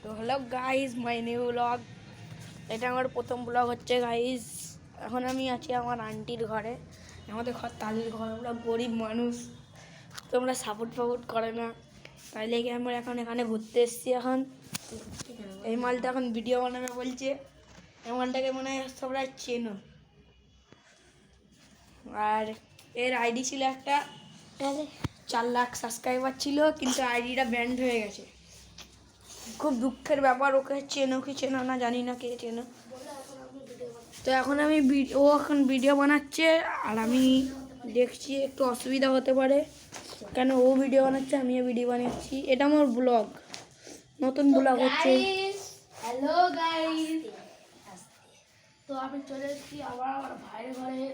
তো hello guys, my new blog. এটা আমার প্রথম ব্লগ হচ্ছে গাইজ। এখন আমি আছি আমার আন্টির ঘরে। আমাদের ঘর তালির ঘর, আমরা গরিব মানুষ, তোমরা সাপোর্ট করে না, তাই লেগে আমরা এখন এখানে ঘুরতে এসেছি। এখন এই মালটা এখন ভিডিও বানাবে বলছে। এই মালটাকে মনে হয় সবাই চেনো। আর এর আইডি ছিল একটা 4 লাখ সাবস্ক্রাইবার ছিল, কিন্তু আইডিটা ব্যান্ড হয়ে গেছে। খুব দুঃখের ব্যাপার। ওকে চেনো কি চেনো না জানি না, কে চেনো। তো এখন আমি ও এখন ভিডিও বানাচ্ছে আর আমি দেখছি একটু অসুবিধা হতে পারে, কেন ও ভিডিও বানাচ্ছে আমিও ভিডিও বানাচ্ছি। এটা আমার ব্লগ, নতুন ব্লগ হচ্ছে। হ্যালো গাইস, তো আমি চলে এসেছি আবার আমার ভাইয়ের ঘরে।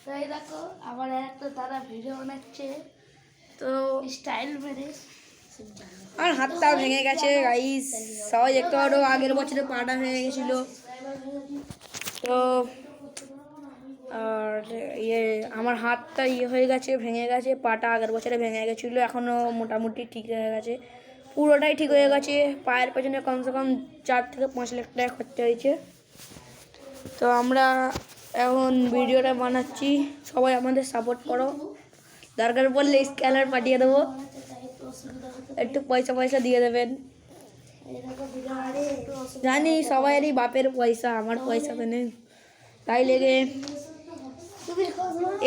তাই দেখো আমার একটা তারা ভিডিও বানাচ্ছে, তো স্টাইল মেরে। আমার হাতটা ভেঙে গেছে গাইস, সবাই দেখতে পারো। আগের বছরে পাটা ভেঙে গেছিল। তো আর আমার হাতটা হয়ে গেছে, ভেঙে গেছে। পাটা আগের বছরে ভেঙে গেছিলো, এখনও মোটামুটি ঠিক হয়ে গেছে, পুরোটাই ঠিক হয়ে গেছে। পায়ের পেছনে কমসে কম 4 থেকে 5 লাখ টাকা খরচা হয়েছে। তো আমরা এখন ভিডিওটা বানাচ্ছি, সবাই আমাদের সাপোর্ট করো। দরকার পড়লে স্ক্যানার পাঠিয়ে দেবো, একটু পয়সা দিয়ে দেবেন। জানি সবাইয়েরই বাপের পয়সা, আমার পয়সা তো নেই, তাই লেগে।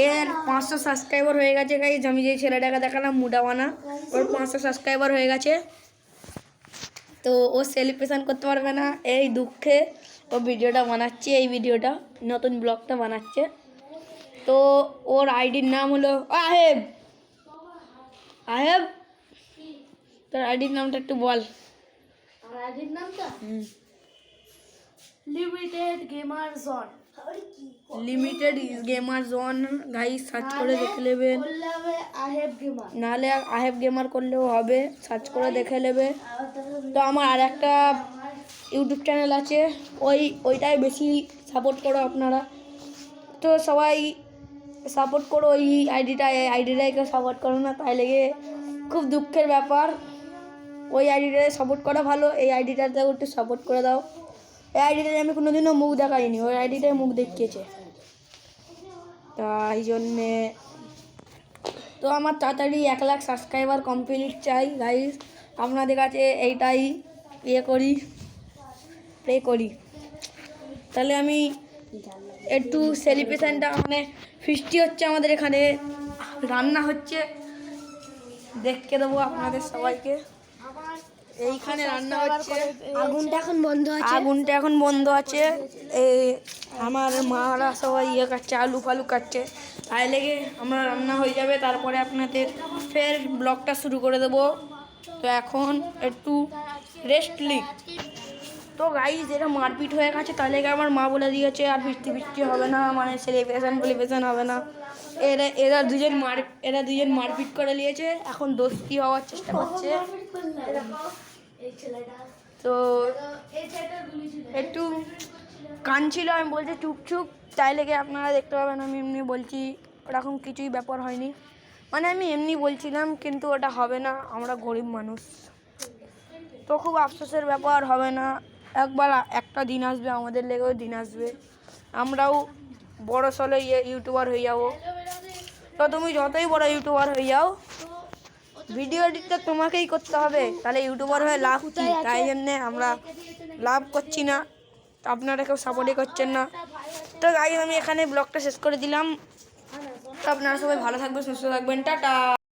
এর 500 সাবস্ক্রাইবার হয়ে গেছে গাইজ। আমি যে ছেলেটাকে দেখালাম মুডাওয়ানা, ওর 500 সাবস্ক্রাইবার হয়ে গেছে। তো ও সেলিব্রেশন করতে পারবে না, এই দুঃখে ও ভিডিওটা বানাচ্ছে, এই ভিডিওটা নতুন ব্লগটা বানাচ্ছে। তো ওর আইডির নাম হলো আহেব। আহেব, তোর আইডির নামটা একটু বল। আমার আইডির নামটা limited gamer zone. Limited gamer zone guys, search করে দেখে নেবেন। আহেব গেমার, নাহলে আহেব গেমার করলেও হবে, সার্চ করে দেখে নেবে। তো আমার আর একটা ইউটিউব চ্যানেল আছে, ওইটাই বেশি সাপোর্ট করো আপনারা। তো সবাই সাপোর্ট করো ওই আইডিটাই কেউ সাপোর্ট করো না, তাই লেগে খুব দুঃখের ব্যাপার। ওই আইডিটায় সাপোর্ট করা ভালো, এই আইডিটাতেও একটু সাপোর্ট করে দাও। এই আইডিটায় আমি কোনোদিনও মুখ দেখাইনি, ওই আইডিটায় মুখ দেখিয়েছে, তাই জন্যে। তো আমার তাড়াতাড়ি 1 লাখ সাবস্ক্রাইবার কমপ্লিট চাই গাইস। আপনাদের কাছে এইটাই প্রে করি। তাহলে আমি একটু সেলিব্রেশনটা, মানে ফিস্টি হচ্ছে আমাদের এখানে, রান্না হচ্ছে, দেখতে দেবো আপনাদের সবাইকে। এইখানে রান্না হচ্ছে, আগুনটা এখন বন্ধ আছে। এই আমার মারা সবাই কাটছে, আলু ফালু কাটছে, তাই লেগে আমরা রান্না হয়ে যাবে, তারপরে আপনাদের ফের ব্লগটা শুরু করে দেবো। তো এখন একটু রেস্ট নিই। তো গাইজ, এরা মারপিট হয়ে গেছে, তাই লেগে আমার মা বলে দিয়েছে আর বৃষ্টি হবে না, মানে সেলিব্রেশন হবে না। এরা দুজন মারপিট করে নিয়েছে, এখন দোস্তি হওয়ার চেষ্টা করছে। তো একটু কাঁদছিল, আমি বলছি চুপ, তাই লেগে আপনারা দেখতে পাবেন আমি এমনি বলছি, ওরকম কিছুই ব্যাপার হয়নি, মানে আমি এমনি বলছিলাম, কিন্তু ওটা হবে না, আমরা গরিব মানুষ। তো খুব আফসোসের ব্যাপার, হবে না। একবার একটা দিন আসবে, আমাদের লেগেও দিন আসবে, আমরাও বড় সড়ো ইউটিউবার হয়ে যাবো। তো তুমি যতই বড় ইউটিউবার হয়ে যাও, ভিডিও এডিটটা তোমাকেই করতে হবে, তাহলে ইউটিউবার হয়ে লাভ কী? তাই জন্যে আমরা লাভ করছি না, আপনারা কেউ সাপোর্টই করছেন না। তো গাইজ, আমি এখানে ব্লগটা শেষ করে দিলাম। তো আপনারা সবাই ভালো থাকবেন, সুস্থ থাকবেন, টাটা।